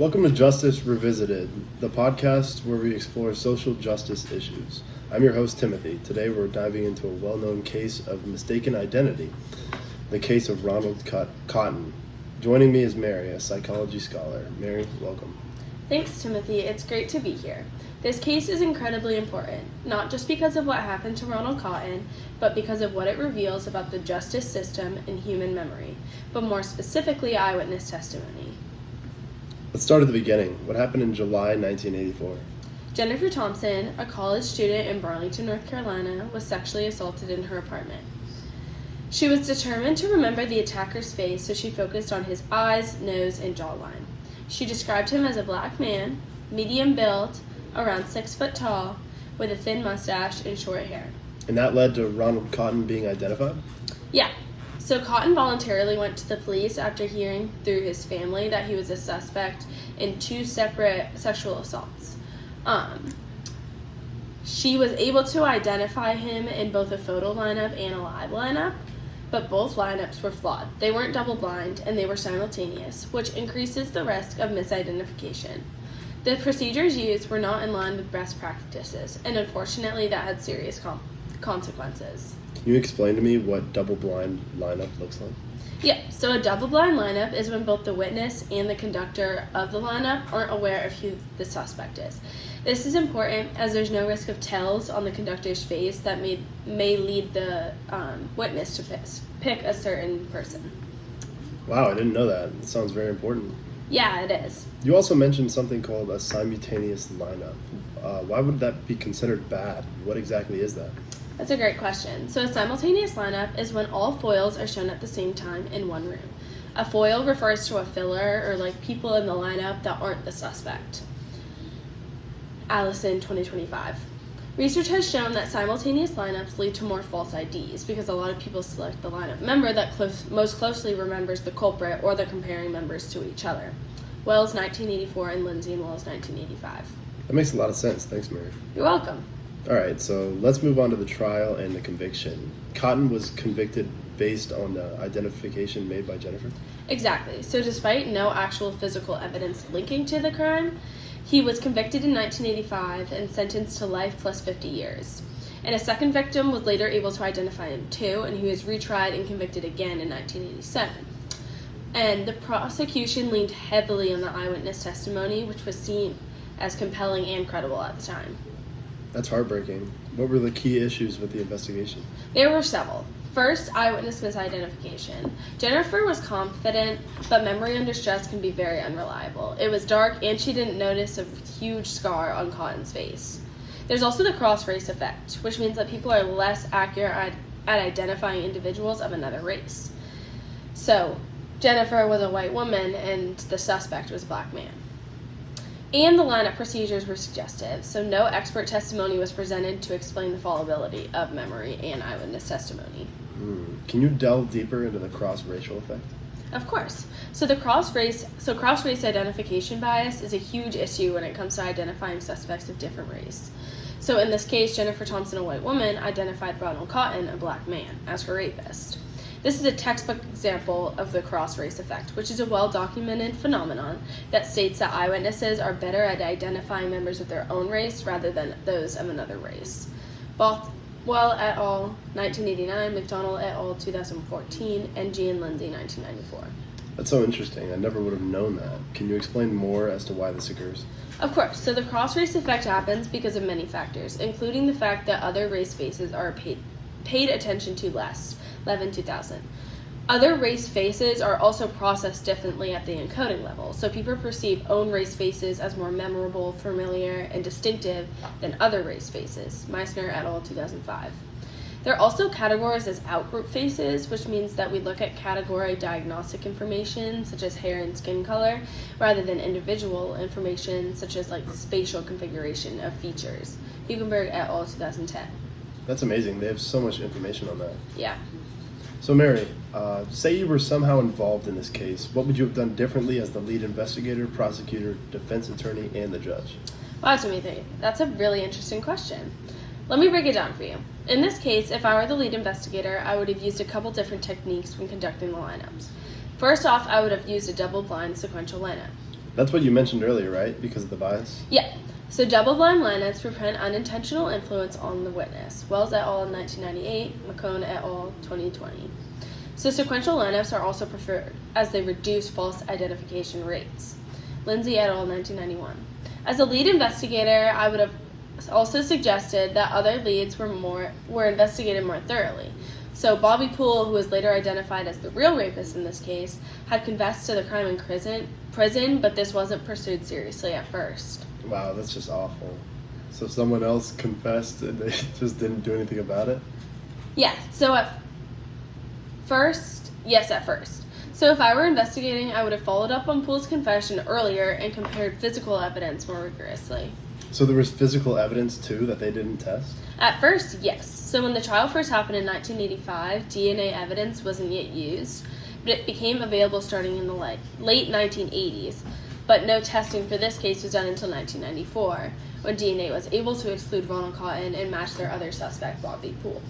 Welcome to Justice Revisited, the podcast where we explore social justice issues. I'm your host, Timothy. Today we're diving into a well-known case of mistaken identity, the case of Ronald Cotton. Joining me is Mary, a psychology scholar. Mary, welcome. Thanks, Timothy. It's great to be here. This case is incredibly important, not just because of what happened to Ronald Cotton, but because of what it reveals about the justice system and human memory, but more specifically, eyewitness testimony. Let's start at the beginning. What happened in July 1984? Jennifer Thompson, a college student in Burlington, North Carolina, was sexually assaulted in her apartment. She was determined to remember the attacker's face, so she focused on his eyes, nose, and jawline. She described him as a black man, medium build, around 6 foot tall, with a thin mustache and short hair. And that led to Ronald Cotton being identified? Yeah. So Cotton voluntarily went to the police after hearing through his family that he was a suspect in 2 separate sexual assaults. She was able to identify him in both a photo lineup and a live lineup, but both lineups were flawed. They weren't double-blind, and they were simultaneous, which increases the risk of misidentification. The procedures used were not in line with best practices, and unfortunately that had serious consequences. Can you explain to me what double-blind lineup looks like? Yeah, so a double-blind lineup is when both the witness and the conductor of the lineup aren't aware of who the suspect is. This is important as there's no risk of tells on the conductor's face that may lead the witness to pick a certain person. Wow, I didn't know that. It sounds very important. Yeah, it is. You also mentioned something called a simultaneous lineup. Why would that be considered bad? What exactly is that? That's a great question. So a simultaneous lineup is when all foils are shown at the same time in one room. A foil refers to a filler or like people in the lineup that aren't the suspect. Allison, 2025. Research has shown that simultaneous lineups lead to more false IDs because a lot of people select the lineup member that most closely remembers the culprit or the comparing members to each other. Wells, 1984, and Lindsay and Wells, 1985. That makes a lot of sense. Thanks, Mary. You're welcome. All right, so let's move on to the trial and the conviction. Cotton was convicted based on the identification made by Jennifer? Exactly. So despite no actual physical evidence linking to the crime, he was convicted in 1985 and sentenced to life plus 50 years. And a second victim was later able to identify him too, and he was retried and convicted again in 1987. And the prosecution leaned heavily on the eyewitness testimony, which was seen as compelling and credible at the time. That's heartbreaking. What were the key issues with the investigation? There were several. First, eyewitness misidentification. Jennifer was confident, but memory under stress can be very unreliable. It was dark, and she didn't notice a huge scar on Cotton's face. There's also the cross-race effect, which means that people are less accurate at identifying individuals of another race. So, Jennifer was a white woman, and the suspect was a black man. And the lineup procedures were suggestive, so no expert testimony was presented to explain the fallibility of memory and eyewitness testimony. Can you delve deeper into the cross-racial effect? Of course. So cross-race identification bias is a huge issue when it comes to identifying suspects of different race. So in this case, Jennifer Thompson, a white woman, identified Ronald Cotton, a black man, as her rapist. This is a textbook example of the cross-race effect, which is a well-documented phenomenon that states that eyewitnesses are better at identifying members of their own race rather than those of another race. Bothwell et al., 1989, McDonald et al., 2014, and G and Lindsay, 1994. That's so interesting. I never would have known that. Can you explain more as to why this occurs? Of course. So the cross-race effect happens because of many factors, including the fact that other race faces are paid attention to less. Levin, 2000. Other race faces are also processed differently at the encoding level, so people perceive own race faces as more memorable, familiar, and distinctive than other race faces. Meissner et al., 2005. There are also categories as outgroup faces, which means that we look at category diagnostic information, such as hair and skin color, rather than individual information, such as like spatial configuration of features. Hugenberg et al., 2010. That's amazing. They have so much information on that. Yeah. So Mary, say you were somehow involved in this case. What would you have done differently as the lead investigator, prosecutor, defense attorney, and the judge? Wow, Timothy, that's a really interesting question. Let me break it down for you. In this case, if I were the lead investigator, I would have used a couple different techniques when conducting the lineups. First off, I would have used a double-blind sequential lineup. That's what you mentioned earlier, right? Because of the bias? Yeah. So double-blind lineups prevent unintentional influence on the witness. Wells et al. 1998, McCone et al. 2020. So sequential lineups are also preferred as they reduce false identification rates. Lindsay et al. 1991. As a lead investigator, I would have also suggested that other leads were investigated more thoroughly. So Bobby Poole, who was later identified as the real rapist in this case, had confessed to the crime in prison, but this wasn't pursued seriously at first. Wow, that's just awful. So someone else confessed and they just didn't do anything about it? Yeah, so at first. So if I were investigating, I would have followed up on Poole's confession earlier and compared physical evidence more rigorously. So there was physical evidence, too, that they didn't test? At first, yes. So when the trial first happened in 1985, DNA evidence wasn't yet used, but it became available starting in the late 1980s. But no testing for this case was done until 1994, when DNA was able to exclude Ronald Cotton and match their other suspect, Bobby Poole.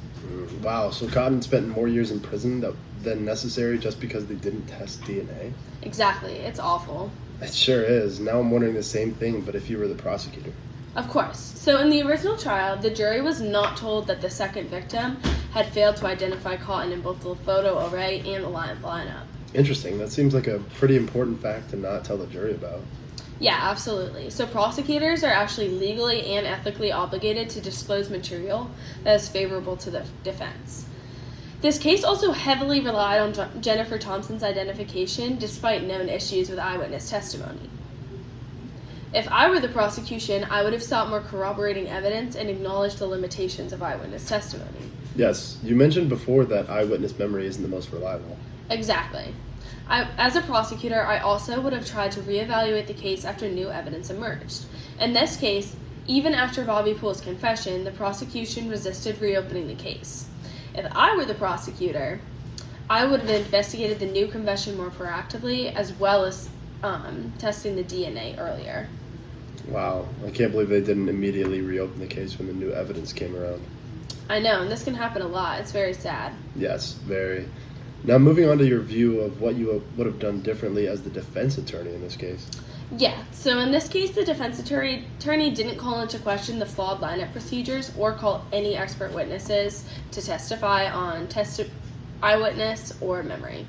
Wow, so Cotton spent more years in prison than necessary just because they didn't test DNA? Exactly. It's awful. It sure is. Now I'm wondering the same thing, but if you were the prosecutor. Of course. So in the original trial, the jury was not told that the second victim had failed to identify Cotton in both the photo array and the lineup. Interesting. That seems like a pretty important fact to not tell the jury about. Yeah, absolutely. So prosecutors are actually legally and ethically obligated to disclose material that is favorable to the defense. This case also heavily relied on Jennifer Thompson's identification despite known issues with eyewitness testimony. If I were the prosecution, I would have sought more corroborating evidence and acknowledged the limitations of eyewitness testimony. Yes, you mentioned before that eyewitness memory isn't the most reliable. Exactly. As a prosecutor, I also would have tried to reevaluate the case after new evidence emerged. In this case, even after Bobby Poole's confession, the prosecution resisted reopening the case. If I were the prosecutor, I would have investigated the new confession more proactively, as well as testing the DNA earlier. Wow, I can't believe they didn't immediately reopen the case when the new evidence came around. I know, and this can happen a lot. It's very sad. Yes, very. Now moving on to your view of what you would have done differently as the defense attorney in this case. Yeah, so in this case, the defense attorney didn't call into question the flawed lineup procedures or call any expert witnesses to testify on eyewitness or memory.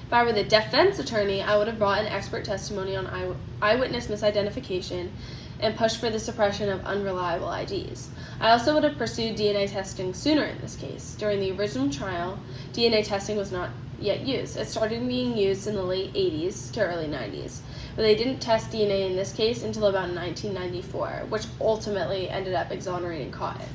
If I were the defense attorney, I would have brought in expert testimony on eyewitness misidentification and pushed for the suppression of unreliable IDs. I also would have pursued DNA testing sooner in this case. During the original trial, DNA testing was not yet used. It started being used in the late 80s to early 90s, but they didn't test DNA in this case until about 1994, which ultimately ended up exonerating Cotton.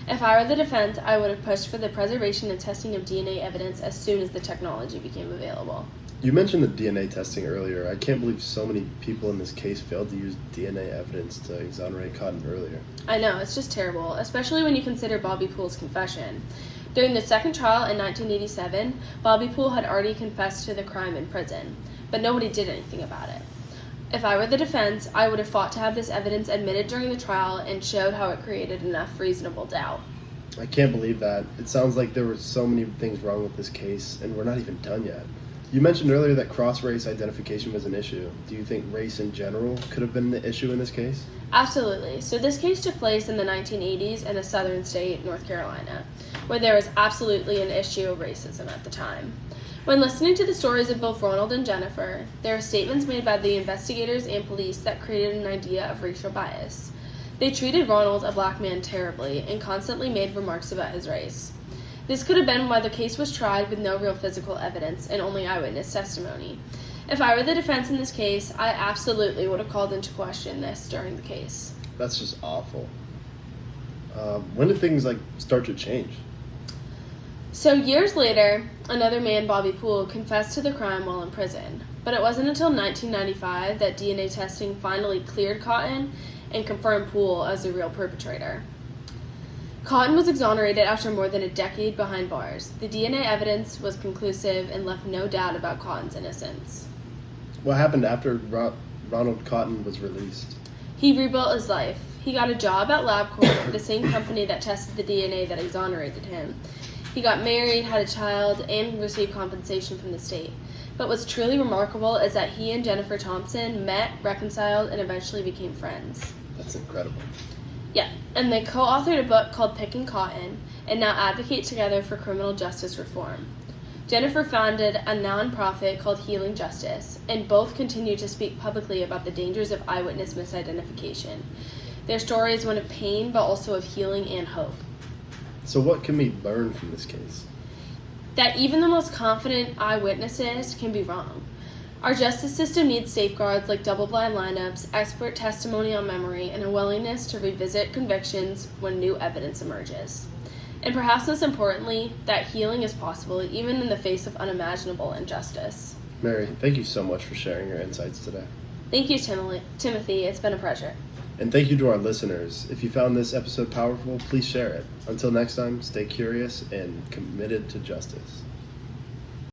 If I were the defense, I would have pushed for the preservation and testing of DNA evidence as soon as the technology became available. You mentioned the DNA testing earlier. I can't believe so many people in this case failed to use DNA evidence to exonerate Cotton earlier. I know, it's just terrible, especially when you consider Bobby Poole's confession. During the second trial in 1987, Bobby Poole had already confessed to the crime in prison, but nobody did anything about it. If I were the defense, I would have fought to have this evidence admitted during the trial and showed how it created enough reasonable doubt. I can't believe that. It sounds like there were so many things wrong with this case, and we're not even done yet. You mentioned earlier that cross-race identification was an issue. Do you think race in general could have been the issue in this case? Absolutely. So this case took place in the 1980s in a southern state, North Carolina, where there was absolutely an issue of racism at the time. When listening to the stories of both Ronald and Jennifer, there are statements made by the investigators and police that created an idea of racial bias. They treated Ronald, a black man, terribly and constantly made remarks about his race. This could have been why the case was tried with no real physical evidence and only eyewitness testimony. If I were the defense in this case, I absolutely would have called into question this during the case. That's just awful. When did things start to change? So years later, another man, Bobby Poole, confessed to the crime while in prison. But it wasn't until 1995 that DNA testing finally cleared Cotton and confirmed Poole as the real perpetrator. Cotton was exonerated after more than a decade behind bars. The DNA evidence was conclusive and left no doubt about Cotton's innocence. What happened after Ronald Cotton was released? He rebuilt his life. He got a job at LabCorp, the same company that tested the DNA that exonerated him. He got married, had a child, and received compensation from the state. But what's truly remarkable is that he and Jennifer Thompson met, reconciled, and eventually became friends. That's incredible. Yeah, and they co-authored a book called Picking Cotton and now advocate together for criminal justice reform. Jennifer founded a nonprofit called Healing Justice, and both continue to speak publicly about the dangers of eyewitness misidentification. Their story is one of pain, but also of healing and hope. So what can we learn from this case? That even the most confident eyewitnesses can be wrong. Our justice system needs safeguards like double-blind lineups, expert testimony on memory, and a willingness to revisit convictions when new evidence emerges. And perhaps most importantly, that healing is possible even in the face of unimaginable injustice. Mary, thank you so much for sharing your insights today. Thank you, Timothy. It's been a pleasure. And thank you to our listeners. If you found this episode powerful, please share it. Until next time, stay curious and committed to justice.